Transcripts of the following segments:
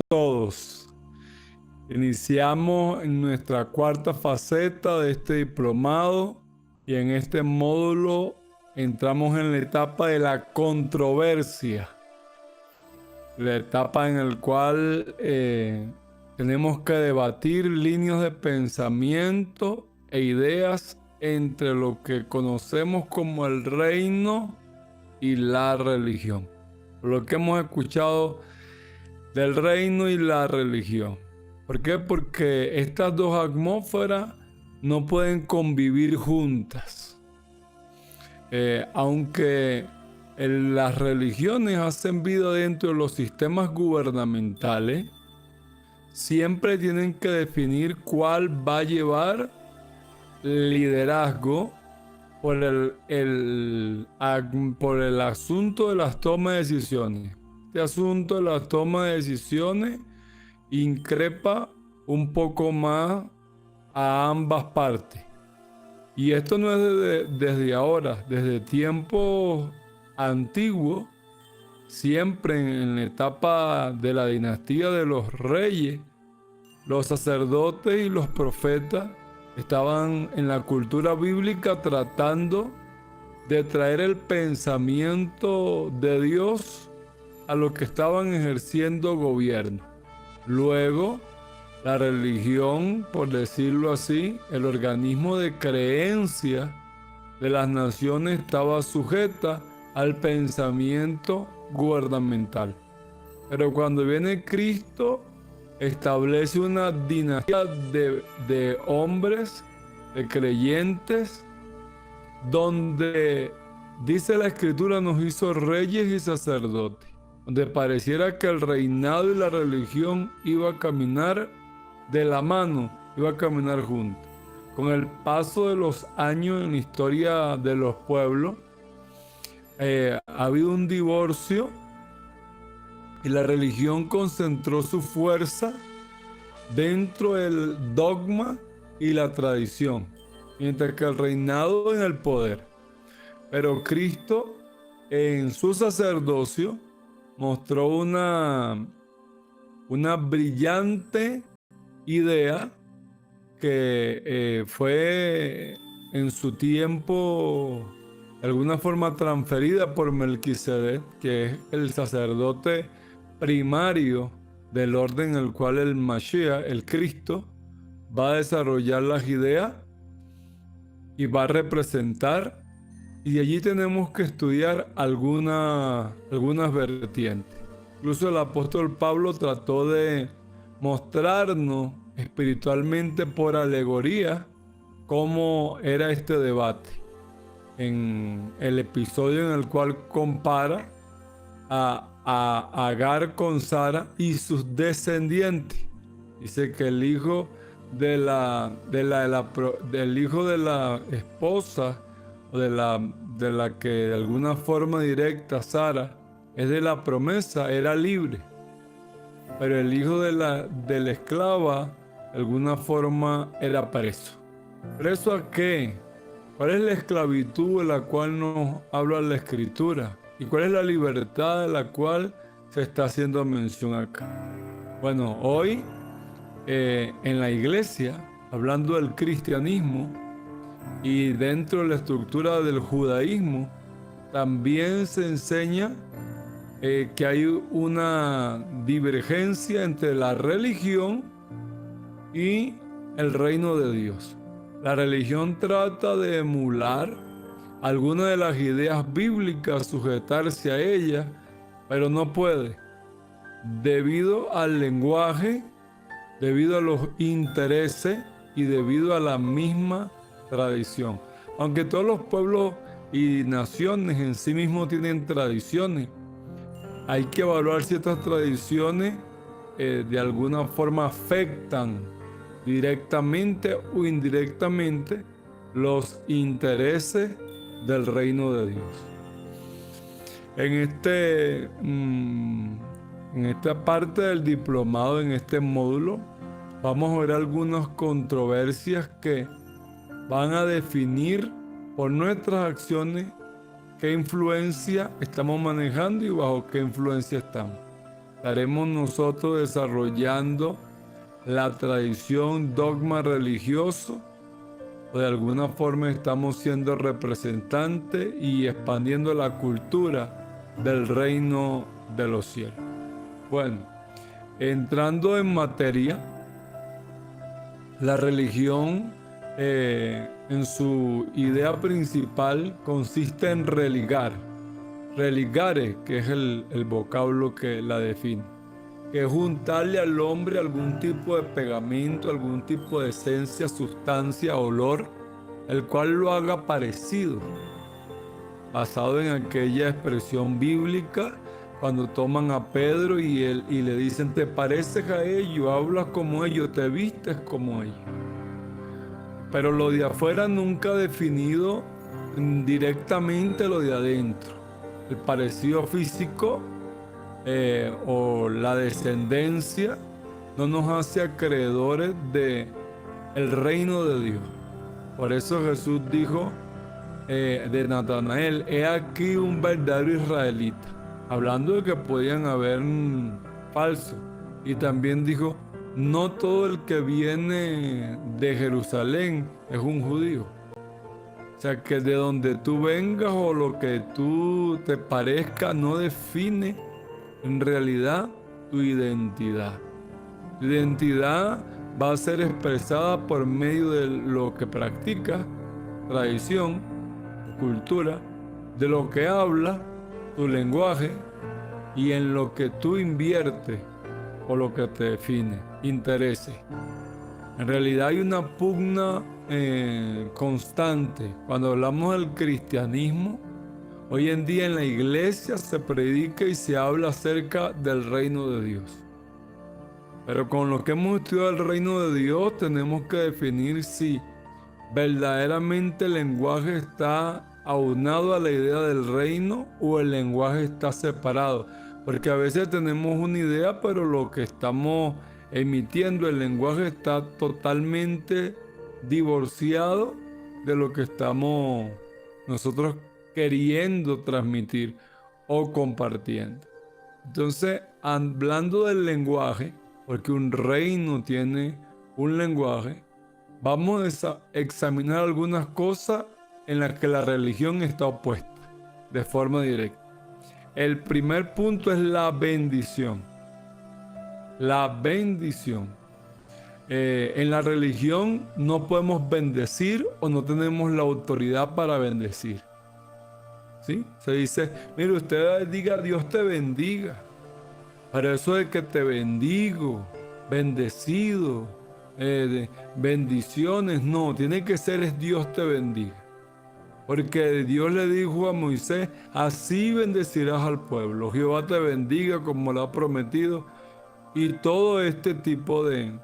Todos. Iniciamos en nuestra cuarta faceta de este diplomado y en este módulo entramos en la etapa de la controversia, la etapa en la cual tenemos que debatir líneas de pensamiento e ideas entre lo que conocemos como el reino y la religión. Lo que hemos escuchado del reino y la religión. ¿Por qué? Porque estas dos atmósferas no pueden convivir juntas. Aunque las religiones hacen vida dentro de los sistemas gubernamentales, siempre tienen que definir cuál va a llevar liderazgo por el asunto de las tomas de decisiones. Este asunto de la toma de decisiones increpa un poco más a ambas partes. Y esto no es desde ahora, desde tiempos antiguos, siempre en la etapa de la dinastía de los reyes, los sacerdotes y los profetas estaban en la cultura bíblica tratando de traer el pensamiento de Dios a los que estaban ejerciendo gobierno. Luego, la religión, por decirlo así, el organismo de creencia de las naciones estaba sujeta al pensamiento gubernamental. Pero cuando viene Cristo, establece una dinastía de hombres, de creyentes, donde dice la Escritura nos hizo reyes y sacerdotes, donde pareciera que el reinado y la religión iba a caminar de la mano, iba a caminar juntos. Con el paso de los años en la historia de los pueblos, ha habido un divorcio y la religión concentró su fuerza dentro del dogma y la tradición, mientras que el reinado en el poder. Pero Cristo, en su sacerdocio, mostró una brillante idea que fue en su tiempo de alguna forma transferida por Melquisedec, que es el sacerdote primario del orden en el cual el Mashiach, el Cristo, va a desarrollar las ideas y va a representar. Y allí tenemos que estudiar algunas vertientes. Incluso el apóstol Pablo trató de mostrarnos espiritualmente por alegoría cómo era este debate. En el episodio en el cual compara a Agar con Sara y sus descendientes. Dice que el hijo del hijo de la esposa o de la que de alguna forma directa Sara es de la promesa, era libre. Pero el hijo de la esclava de alguna forma era preso. ¿Preso a qué? ¿Cuál es la esclavitud de la cual nos habla la Escritura? ¿Y cuál es la libertad de la cual se está haciendo mención acá? Bueno, hoy en la iglesia, hablando del cristianismo y dentro de la estructura del judaísmo, también se enseña que hay una divergencia entre la religión y el reino de Dios. La religión trata de emular algunas de las ideas bíblicas, sujetarse a ellas, pero no puede, debido al lenguaje, debido a los intereses y debido a la misma tradición. Aunque todos los pueblos y naciones en sí mismos tienen tradiciones, hay que evaluar si estas tradiciones de alguna forma afectan directamente o indirectamente los intereses del reino de Dios. En esta parte del diplomado, en este módulo, vamos a ver algunas controversias que van a definir por nuestras acciones qué influencia estamos manejando y bajo qué influencia estamos. estaremos nosotros desarrollando la tradición, dogma religioso, o de alguna forma estamos siendo representantes y expandiendo la cultura del reino de los cielos. Bueno, entrando en materia, la religión en su idea principal consiste en religar. Religare, que es el vocablo que la define, que es juntarle al hombre algún tipo de pegamento, algún tipo de esencia, sustancia, olor, el cual lo haga parecido, basado en aquella expresión bíblica, cuando toman a Pedro y le dicen, te pareces a ellos, hablas como ellos, te vistes como ellos. Pero lo de afuera nunca ha definido directamente lo de adentro. El parecido físico o la descendencia no nos hace acreedores del reino de Dios. Por eso Jesús dijo de Natanael, he aquí un verdadero israelita, hablando de que podían haber falsos. Y también dijo, no todo el que viene de Jerusalén es un judío. O sea, que de donde tú vengas o lo que tú te parezca no define en realidad tu identidad. Tu identidad va a ser expresada por medio de lo que practicas, tradición, cultura, de lo que hablas, tu lenguaje y en lo que tú inviertes o lo que te define, intereses. En realidad hay una pugna constante. Cuando hablamos del cristianismo, hoy en día en la iglesia se predica y se habla acerca del reino de Dios. Pero con lo que hemos estudiado el reino de Dios, tenemos que definir si verdaderamente el lenguaje está aunado a la idea del reino o el lenguaje está separado. Porque a veces tenemos una idea, pero lo que estamos emitiendo, el lenguaje está totalmente divorciado de lo que estamos nosotros queriendo transmitir o compartiendo. Entonces, hablando del lenguaje, porque un reino tiene un lenguaje, vamos a examinar algunas cosas en las que la religión está opuesta de forma directa. El primer punto es la bendición. La bendición. En la religión no podemos bendecir o no tenemos la autoridad para bendecir. ¿Sí? Se dice, mire, usted diga Dios te bendiga. Para eso de que te bendigo, bendecido, bendiciones, no, tiene que ser es Dios te bendiga. Porque Dios le dijo a Moisés, así bendecirás al pueblo. Jehová te bendiga como lo ha prometido. Y todo este tipo de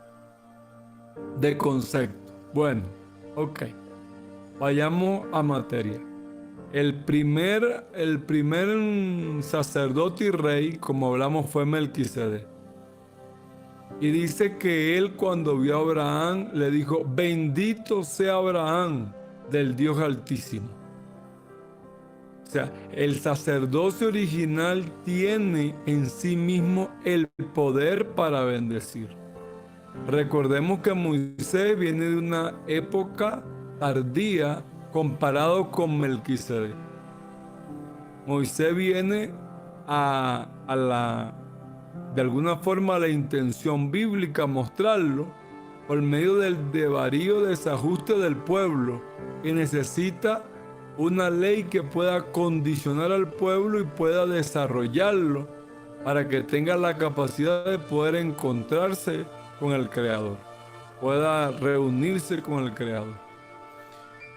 conceptos. Bueno, ok. Vayamos a materia. El primer sacerdote y rey, como hablamos, fue Melquisedec. Y dice que él cuando vio a Abraham le dijo, bendito sea Abraham del Dios Altísimo. O sea, el sacerdocio original tiene en sí mismo el poder para bendecir. Recordemos que Moisés viene de una época tardía comparado con Melquisedec. Moisés viene de alguna forma a la intención bíblica mostrarlo por medio del desvarío, desajuste del pueblo, que necesita una ley que pueda condicionar al pueblo y pueda desarrollarlo para que tenga la capacidad de poder encontrarse con el Creador, pueda reunirse con el Creador.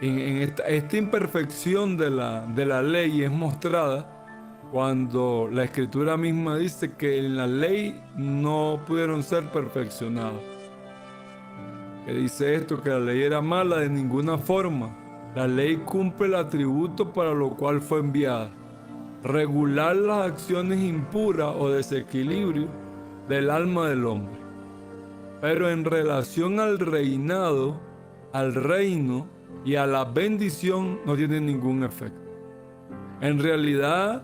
En esta imperfección de la ley es mostrada cuando la Escritura misma dice que en la ley no pudieron ser perfeccionados. Que dice esto, que la ley era mala de ninguna forma. La ley cumple el atributo para lo cual fue enviada: regular las acciones impuras o desequilibrio del alma del hombre. Pero en relación al reinado, al reino y a la bendición no tiene ningún efecto. En realidad,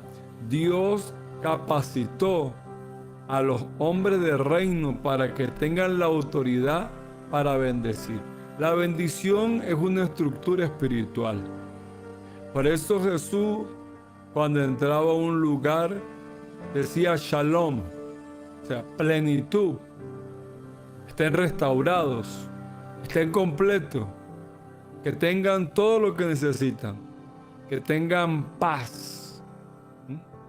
Dios capacitó a los hombres de reino para que tengan la autoridad para bendecir. La bendición es una estructura espiritual. Por eso Jesús, cuando entraba a un lugar, decía shalom, o sea, plenitud. Estén restaurados, estén completos, que tengan todo lo que necesitan, que tengan paz,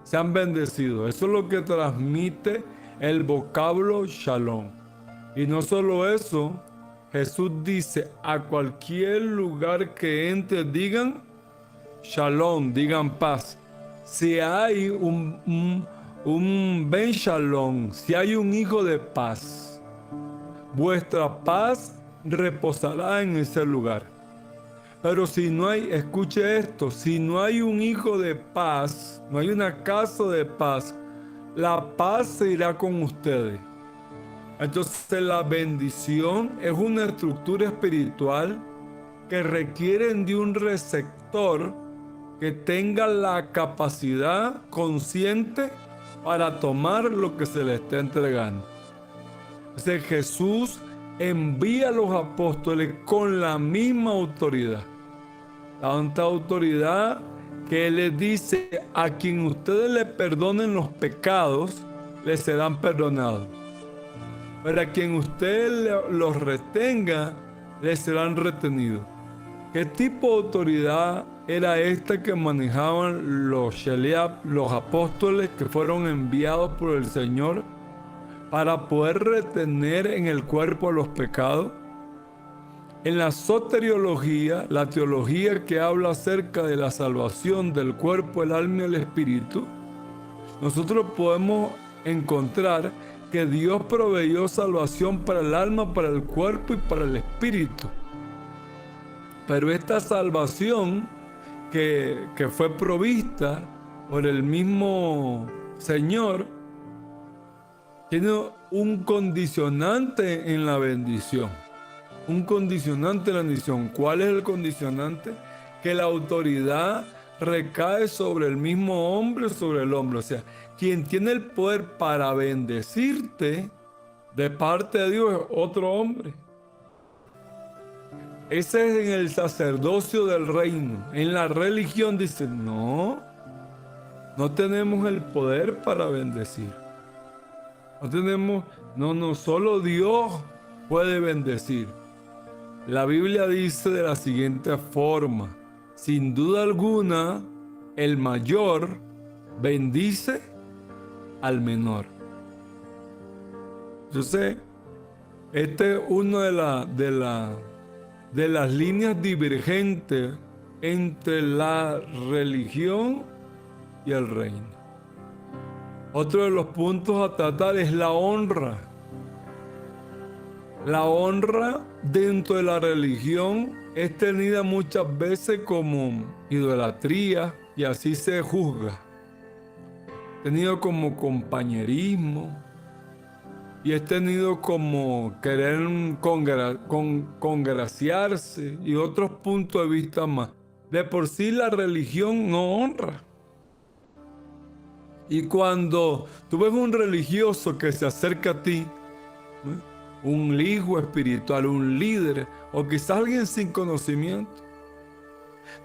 sean bendecidos. Eso es lo que transmite el vocablo shalom. Y no solo eso, Jesús dice, a cualquier lugar que entre digan shalom, digan paz. Si hay un ben shalom, si hay un hijo de paz, vuestra paz reposará en ese lugar. Pero si no hay, escuche esto, si no hay un hijo de paz, no hay una casa de paz, la paz se irá con ustedes. Entonces la bendición es una estructura espiritual que requiere de un receptor que tenga la capacidad consciente para tomar lo que se le está entregando. Entonces Jesús envía a los apóstoles con la misma autoridad. Tanta autoridad que Él les dice, a quien ustedes le perdonen los pecados, les serán perdonados. Pero a quien ustedes los retenga, les serán retenidos. ¿Qué tipo de autoridad era esta que manejaban los Sheliab, los apóstoles que fueron enviados por el Señor para poder retener en el cuerpo los pecados? En la soteriología, la teología que habla acerca de la salvación del cuerpo, el alma y el espíritu, nosotros podemos encontrar que Dios proveyó salvación para el alma, para el cuerpo y para el espíritu. Pero esta salvación que fue provista por el mismo Señor tiene un condicionante en la bendición. Un condicionante en la bendición. ¿Cuál es el condicionante? Que la autoridad recae sobre el mismo hombre, sobre el hombre. O sea, quien tiene el poder para bendecirte de parte de Dios es otro hombre. Ese es en el sacerdocio del reino. En la religión dicen, no tenemos el poder para bendecir. No, solo Dios puede bendecir. La Biblia dice de la siguiente forma, sin duda alguna, el mayor bendice al menor. Entonces, este es uno de las líneas divergentes entre la religión y el reino. Otro de los puntos a tratar es la honra. La honra dentro de la religión es tenida muchas veces como idolatría y así se juzga. Tenido como compañerismo y es tenido como querer congraciarse y otros puntos de vista más. De por sí la religión no honra. Y cuando tú ves un religioso que se acerca a ti, un hijo espiritual, un líder, o quizás alguien sin conocimiento,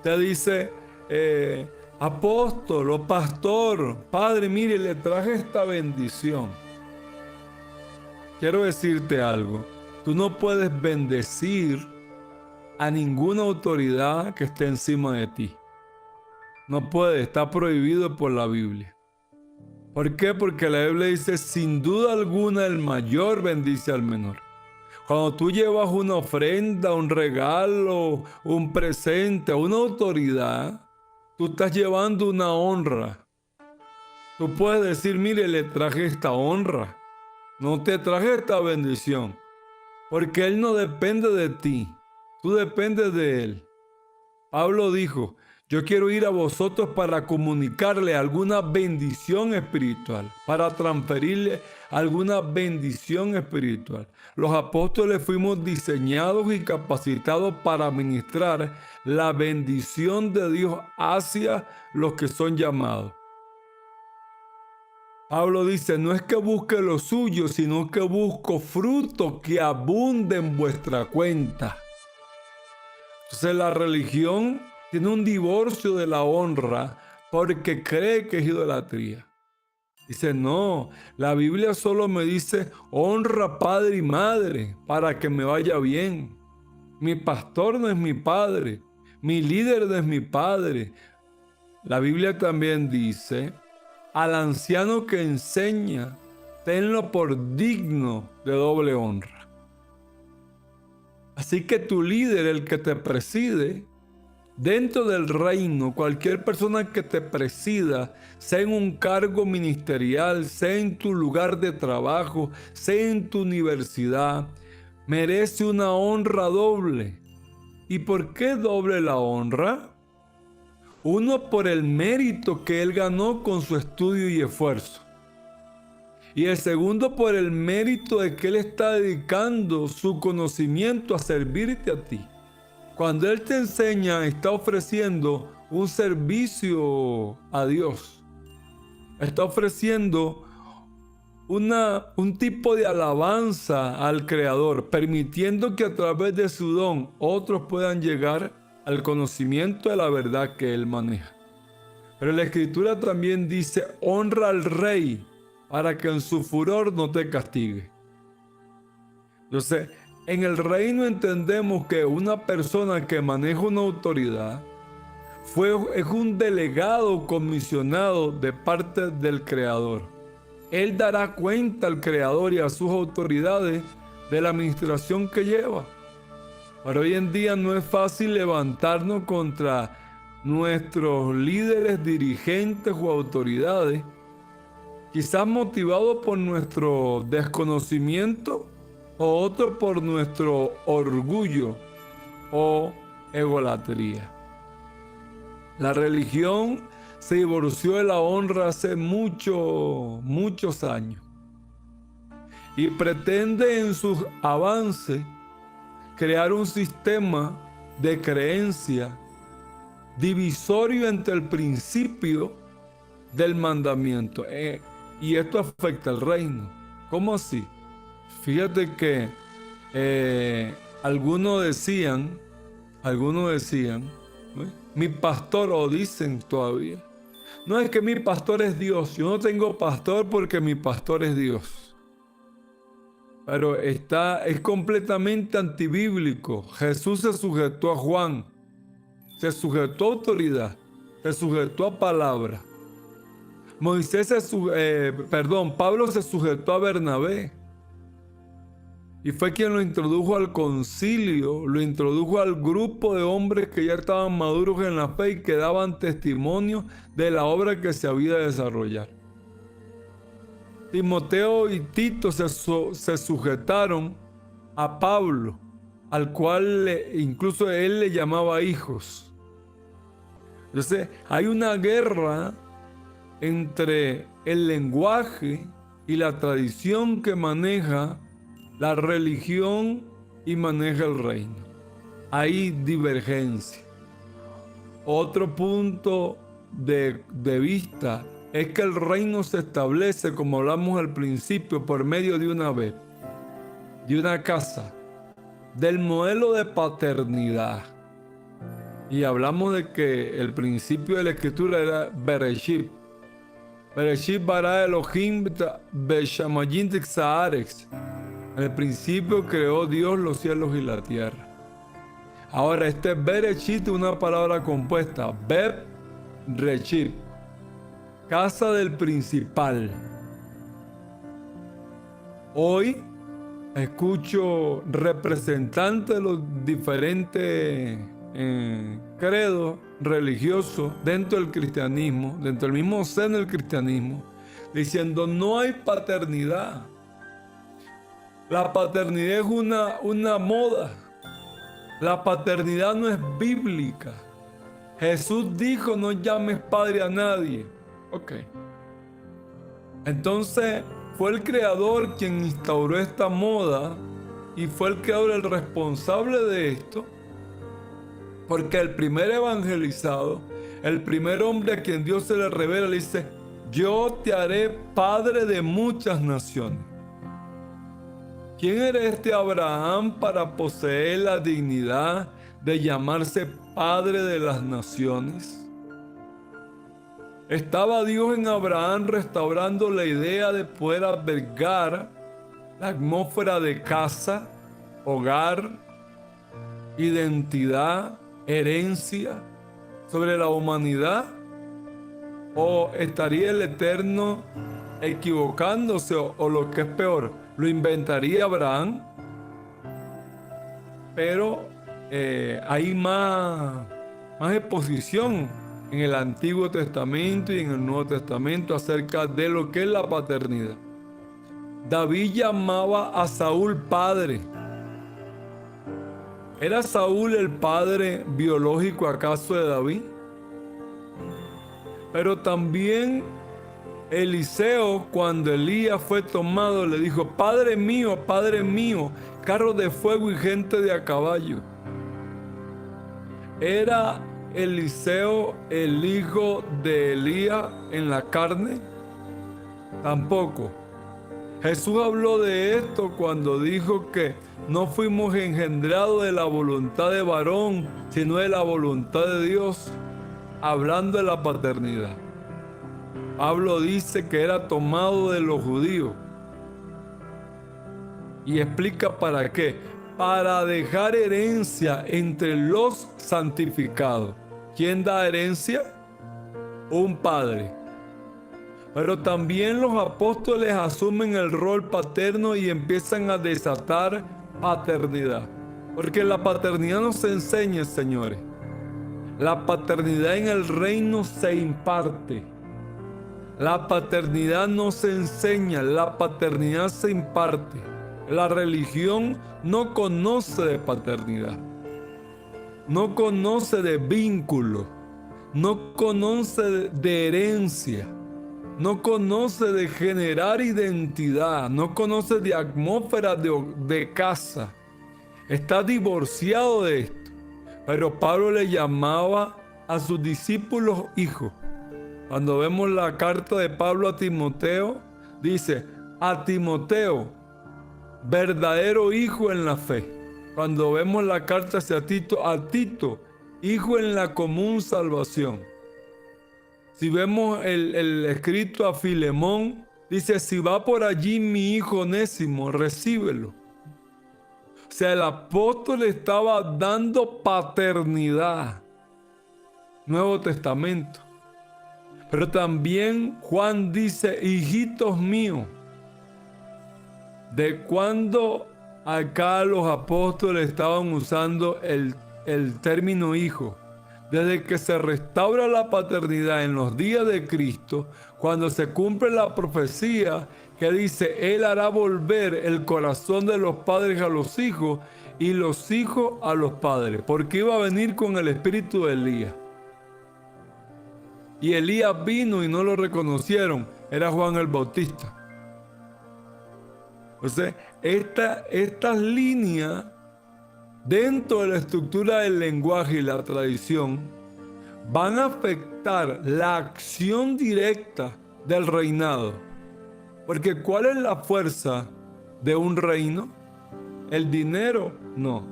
te dice, apóstol o pastor, padre, mire, le traje esta bendición. Quiero decirte algo, tú no puedes bendecir a ninguna autoridad que esté encima de ti. No puede, está prohibido por la Biblia. ¿Por qué? Porque la Biblia dice, sin duda alguna el mayor bendice al menor. Cuando tú llevas una ofrenda, un regalo, un presente a una autoridad, tú estás llevando una honra. Tú puedes decir, mire, le traje esta honra. No te traje esta bendición. Porque Él no depende de ti. Tú dependes de Él. Pablo dijo, yo quiero ir a vosotros para comunicarle alguna bendición espiritual, para transferirle alguna bendición espiritual. Los apóstoles fuimos diseñados y capacitados para ministrar la bendición de Dios hacia los que son llamados. Pablo dice, no es que busque lo suyo, sino que busco fruto que abunde en vuestra cuenta. Entonces la religión tiene un divorcio de la honra porque cree que es idolatría. Dice, no, la Biblia solo me dice, honra padre y madre para que me vaya bien. Mi pastor no es mi padre, mi líder no es mi padre. La Biblia también dice, al anciano que enseña, tenlo por digno de doble honra. Así que tu líder, el que te preside, dentro del reino, cualquier persona que te presida, sea en un cargo ministerial, sea en tu lugar de trabajo, sea en tu universidad, merece una honra doble. ¿Y por qué doble la honra? Uno, por el mérito que él ganó con su estudio y esfuerzo. Y el segundo, por el mérito de que él está dedicando su conocimiento a servirte a ti. Cuando él te enseña, está ofreciendo un servicio a Dios. Está ofreciendo un tipo de alabanza al Creador, permitiendo que a través de su don otros puedan llegar al conocimiento de la verdad que él maneja. Pero la Escritura también dice, honra al rey para que en su furor no te castigue. Entonces, en el reino entendemos que una persona que maneja una autoridad es un delegado comisionado de parte del Creador. Él dará cuenta al Creador y a sus autoridades de la administración que lleva. Pero hoy en día no es fácil levantarnos contra nuestros líderes, dirigentes o autoridades, quizás motivados por nuestro desconocimiento o otro por nuestro orgullo o egolatría. La religión se divorció de la honra hace muchos años y pretende en sus avances crear un sistema de creencia divisorio entre el principio del mandamiento. Y esto afecta al reino. ¿Cómo así? Fíjate que algunos decían, ¿no? Mi pastor, o dicen todavía, no es que mi pastor es Dios, yo no tengo pastor porque mi pastor es Dios. Pero es completamente antibíblico. Jesús se sujetó a Juan, se sujetó a autoridad, se sujetó a palabra. Pablo se sujetó a Bernabé. Y fue quien lo introdujo al concilio, lo introdujo al grupo de hombres que ya estaban maduros en la fe y que daban testimonio de la obra que se había de desarrollar. Timoteo y Tito se sujetaron a Pablo, al cual incluso él le llamaba hijos. Entonces, hay una guerra entre el lenguaje y la tradición que maneja la religión y maneja el reino. Hay divergencia. Otro punto de vista es que el reino se establece, como hablamos al principio, por medio de una vez, de una casa, del modelo de paternidad. Y hablamos de que el principio de la escritura era Bereshit. Bereshit bara Elohim beshamayim tzaaretz. En el principio creó Dios los cielos y la tierra. Ahora, este Bereshit es una palabra compuesta. Bereshit, casa del principal. Hoy escucho representantes de los diferentes credos religiosos dentro del cristianismo, dentro del mismo seno del cristianismo, diciendo no hay paternidad. La paternidad es una moda. La paternidad no es bíblica. Jesús dijo, no llames padre a nadie. Ok. Entonces, fue el Creador quien instauró esta moda y fue el Creador el responsable de esto, porque el primer evangelizado, el primer hombre a quien Dios se le revela, le dice, yo te haré padre de muchas naciones. ¿Quién era este Abraham para poseer la dignidad de llamarse padre de las naciones? ¿Estaba Dios en Abraham restaurando la idea de poder albergar la atmósfera de casa, hogar, identidad, herencia sobre la humanidad? ¿O estaría el Eterno equivocándose? O lo que es peor, lo inventaría Abraham? Pero hay más exposición en el Antiguo Testamento y en el Nuevo Testamento acerca de lo que es la paternidad. David llamaba a Saúl padre. ¿Era Saúl el padre biológico acaso de David? Pero también Eliseo, cuando Elías fue tomado, le dijo: Padre mío, carros de fuego y gente de a caballo. ¿Era Eliseo el hijo de Elías en la carne? Tampoco. Jesús habló de esto cuando dijo que no fuimos engendrados de la voluntad de varón, sino de la voluntad de Dios, hablando de la paternidad. Pablo dice que era tomado de los judíos. Y explica para qué. Para dejar herencia entre los santificados. ¿Quién da herencia? Un padre. Pero también los apóstoles asumen el rol paterno y empiezan a desatar paternidad. Porque la paternidad no se enseña, señores. La paternidad en el reino se imparte. La paternidad no se enseña, la paternidad se imparte. La religión no conoce de paternidad. No conoce de vínculo. No conoce de herencia. No conoce de generar identidad. No conoce de atmósfera de casa. Está divorciado de esto. Pero Pablo le llamaba a sus discípulos hijos. Cuando vemos la carta de Pablo a Timoteo, dice: a Timoteo, verdadero hijo en la fe. Cuando vemos la carta hacia Tito, a Tito, hijo en la común salvación. Si vemos el escrito a Filemón, dice: si va por allí mi hijo Onésimo, recíbelo. O sea, el apóstol estaba dando paternidad. Nuevo Testamento. Pero también Juan dice: hijitos míos. ¿De cuándo acá los apóstoles estaban usando el término hijo? Desde que se restaura la paternidad en los días de Cristo, cuando se cumple la profecía que dice: Él hará volver el corazón de los padres a los hijos y los hijos a los padres, porque iba a venir con el espíritu de Elías. Y Elías vino y no lo reconocieron, era Juan el Bautista. O sea, estas líneas dentro de la estructura del lenguaje y la tradición van a afectar la acción directa del reinado. Porque ¿cuál es la fuerza de un reino? ¿El dinero? No.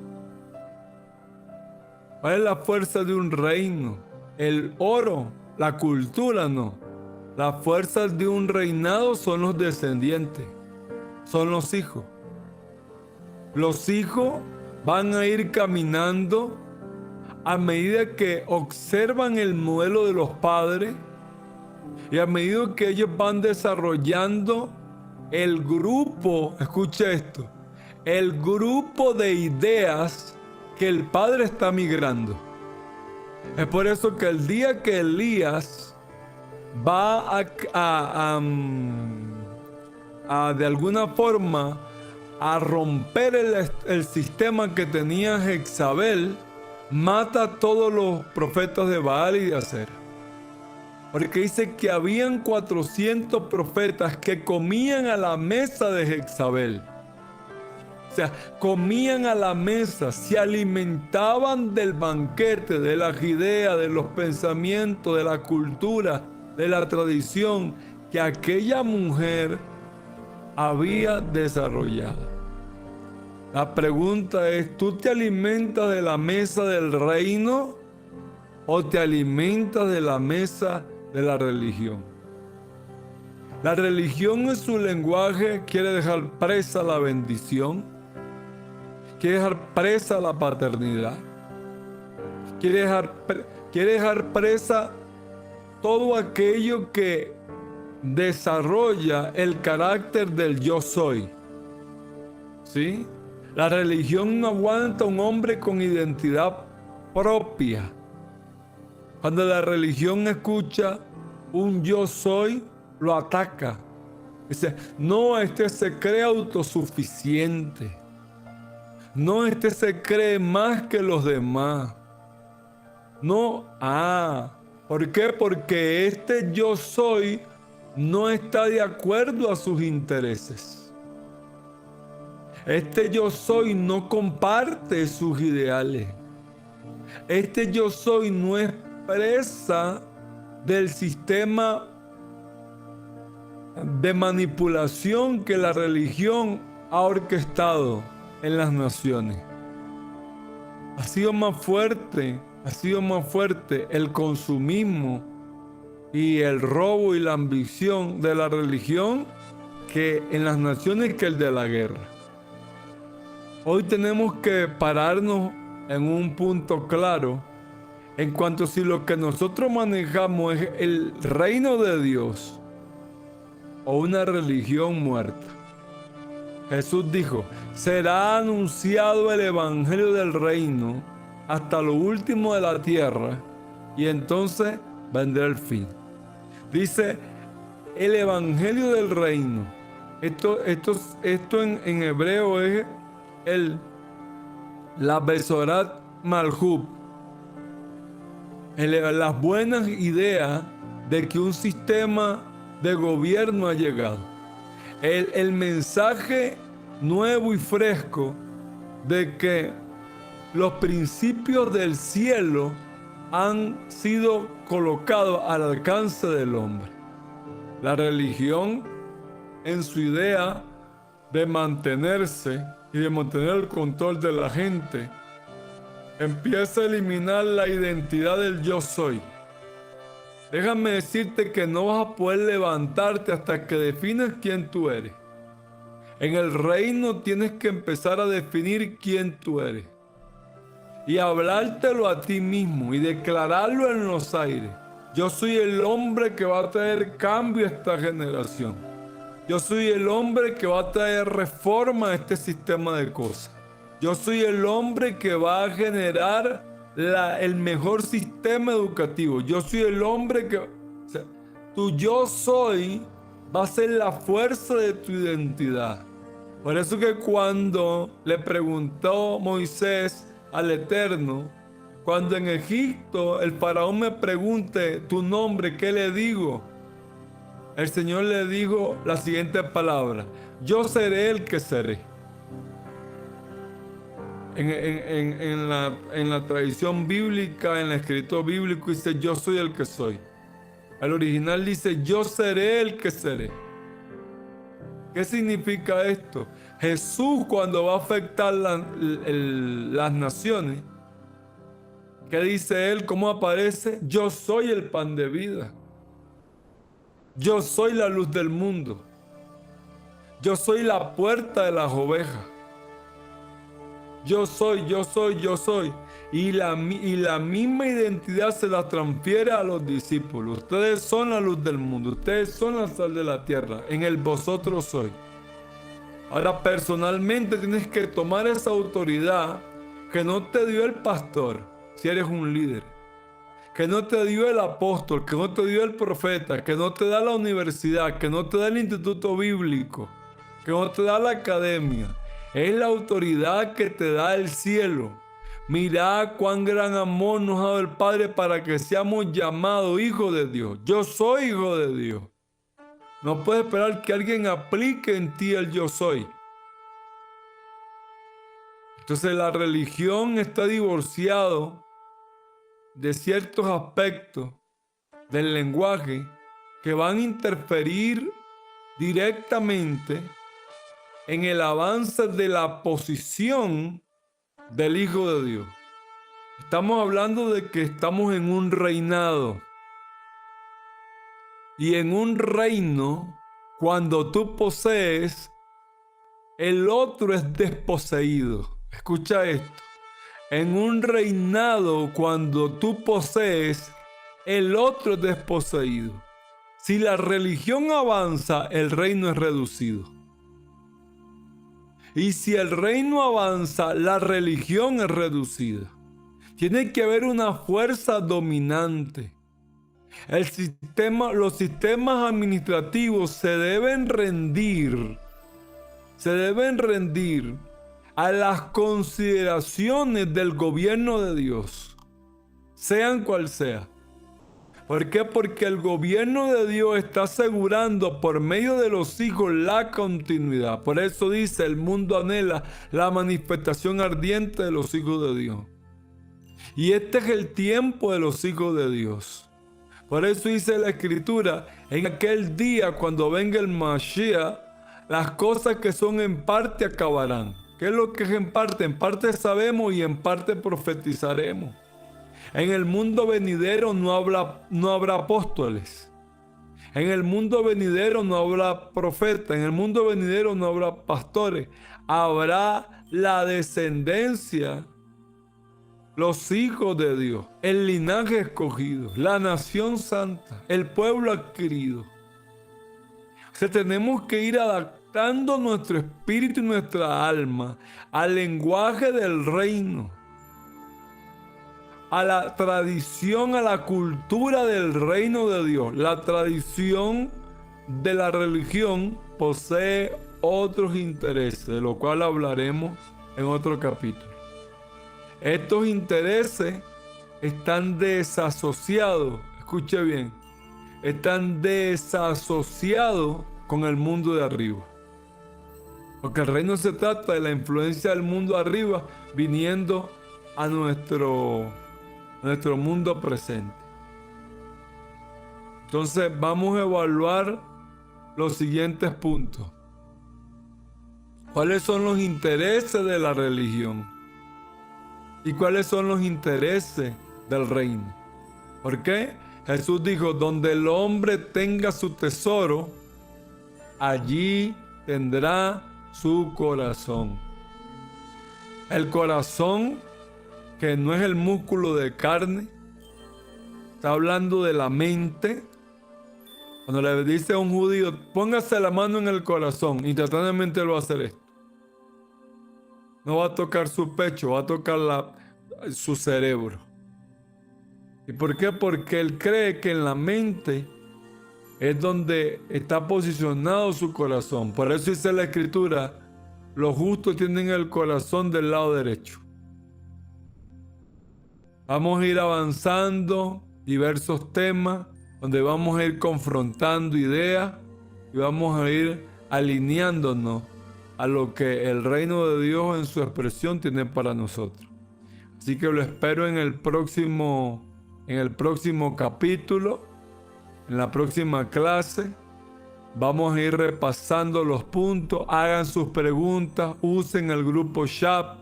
¿Cuál es la fuerza de un reino? ¿El oro? ¿La cultura? No. Las fuerzas de un reinado son los descendientes, son los hijos. Los hijos van a ir caminando a medida que observan el modelo de los padres y a medida que ellos van desarrollando el grupo, escucha esto, el grupo de ideas que el padre está migrando. Es por eso que el día que Elías va a de alguna forma a romper el sistema que tenía Jezabel, mata a todos los profetas de Baal y de Acera. Porque dice que habían 400 profetas que comían a la mesa de Jezabel. O sea, comían a la mesa, se alimentaban del banquete, de la idea, de los pensamientos, de la cultura de la tradición que aquella mujer había desarrollado. La pregunta es, ¿tú te alimentas de la mesa del reino o te alimentas de la mesa de la religión? La religión en su lenguaje quiere dejar presa la bendición, quiere dejar presa la paternidad, quiere dejar presa todo aquello que desarrolla el carácter del yo soy. ¿Sí? La religión no aguanta a un hombre con identidad propia. Cuando la religión escucha un yo soy, lo ataca. Dice, no, este se cree autosuficiente. No, este se cree más que los demás. No, ¿por qué? Porque este yo soy no está de acuerdo a sus intereses. Este yo soy no comparte sus ideales. Este yo soy no es presa del sistema de manipulación que la religión ha orquestado en las naciones. Ha sido más fuerte el consumismo y el robo y la ambición de la religión que en las naciones que el de la guerra. Hoy tenemos que pararnos en un punto claro en cuanto a si lo que nosotros manejamos es el reino de Dios o una religión muerta. Jesús dijo, será anunciado el evangelio del reino hasta lo último de la tierra y entonces vendrá el fin. Dice el evangelio del reino. Esto en hebreo es la Besorat Malhub. Las buenas ideas de que un sistema de gobierno ha llegado. El mensaje nuevo y fresco de que los principios del cielo han sido colocados al alcance del hombre. La religión, en su idea de mantenerse y de mantener el control de la gente, empieza a eliminar la identidad del yo soy. Déjame decirte que no vas a poder levantarte hasta que definas quién tú eres. En el reino tienes que empezar a definir quién tú eres. Y hablártelo a ti mismo y declararlo en los aires. Yo soy el hombre que va a traer cambio a esta generación. Yo soy el hombre que va a traer reforma a este sistema de cosas. Yo soy el hombre que va a generar el mejor sistema educativo. Yo soy el hombre que... O sea, tu yo soy va a ser la fuerza de tu identidad. Por eso que cuando le preguntó Moisés al Eterno, cuando en Egipto el faraón me pregunte tu nombre, ¿qué le digo? El Señor le dijo la siguiente palabra: yo seré el que seré. En la tradición bíblica, en el escrito bíblico dice yo soy el que soy. El original dice yo seré el que seré. ¿Qué significa esto? Jesús, cuando va a afectar las naciones, ¿qué dice él? ¿Cómo aparece? Yo soy el pan de vida. Yo soy la luz del mundo. Yo soy la puerta de las ovejas. Yo soy. Y la misma identidad se la transfiere a los discípulos. Ustedes son la luz del mundo. Ustedes son la sal de la tierra. En el vosotros soy. Ahora, personalmente tienes que tomar esa autoridad que no te dio el pastor, si eres un líder. Que no te dio el apóstol, que no te dio el profeta, que no te da la universidad, que no te da el instituto bíblico, que no te da la academia. Es la autoridad que te da el cielo. Mirad cuán gran amor nos ha dado el Padre para que seamos llamados hijos de Dios. Yo soy hijo de Dios. No puedes esperar que alguien aplique en ti el yo soy. Entonces la religión está divorciado de ciertos aspectos del lenguaje que van a interferir directamente en el avance de la posición del Hijo de Dios. Estamos hablando de que estamos en un reinado. Y en un reino, cuando tú posees, el otro es desposeído. Escucha esto. En un reinado, cuando tú posees, el otro es desposeído. Si la religión avanza, el reino es reducido. Y si el reino avanza, la religión es reducida. Tiene que haber una fuerza dominante. Los sistemas administrativos se deben rendir a las consideraciones del gobierno de Dios, sean cual sea. ¿Por qué? Porque el gobierno de Dios está asegurando por medio de los hijos la continuidad. Por eso dice, el mundo anhela la manifestación ardiente de los hijos de Dios. Y este es el tiempo de los hijos de Dios. Por eso dice la Escritura, en aquel día cuando venga el Mashiach, las cosas que son en parte acabarán. ¿Qué es lo que es en parte? En parte sabemos y en parte profetizaremos. En el mundo venidero no habrá apóstoles. En el mundo venidero no habrá profetas. En el mundo venidero no habrá pastores. Habrá la descendencia, los hijos de Dios, el linaje escogido, la nación santa, el pueblo adquirido. O sea, tenemos que ir adaptando nuestro espíritu y nuestra alma al lenguaje del reino, a la tradición, a la cultura del reino de Dios. La tradición de la religión posee otros intereses, de lo cual hablaremos en otro capítulo. Estos intereses están desasociados, escuche bien, están desasociados con el mundo de arriba. Porque el reino se trata de la influencia del mundo de arriba viniendo a nuestro mundo presente. Entonces vamos a evaluar los siguientes puntos. ¿Cuáles son los intereses de la religión? ¿Y cuáles son los intereses del reino? ¿Por qué? Jesús dijo, donde el hombre tenga su tesoro, allí tendrá su corazón. El corazón, que no es el músculo de carne, está hablando de la mente. Cuando le dice a un judío, póngase la mano en el corazón, instantáneamente lo va a hacer esto. No va a tocar su pecho, va a tocar su cerebro. ¿Y por qué? Porque él cree que en la mente es donde está posicionado su corazón. Por eso dice la Escritura, los justos tienen el corazón del lado derecho. Vamos a ir avanzando diversos temas donde vamos a ir confrontando ideas y vamos a ir alineándonos a lo que el reino de Dios en su expresión tiene para nosotros. Así que lo espero en el próximo capítulo, en la próxima clase. Vamos a ir repasando los puntos, hagan sus preguntas, usen el grupo chat,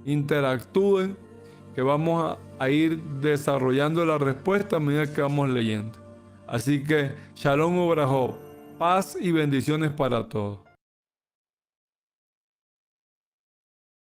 interactúen, que vamos a ir desarrollando la respuesta a medida que vamos leyendo. Así que, Shalom Ubrajot, paz y bendiciones para todos.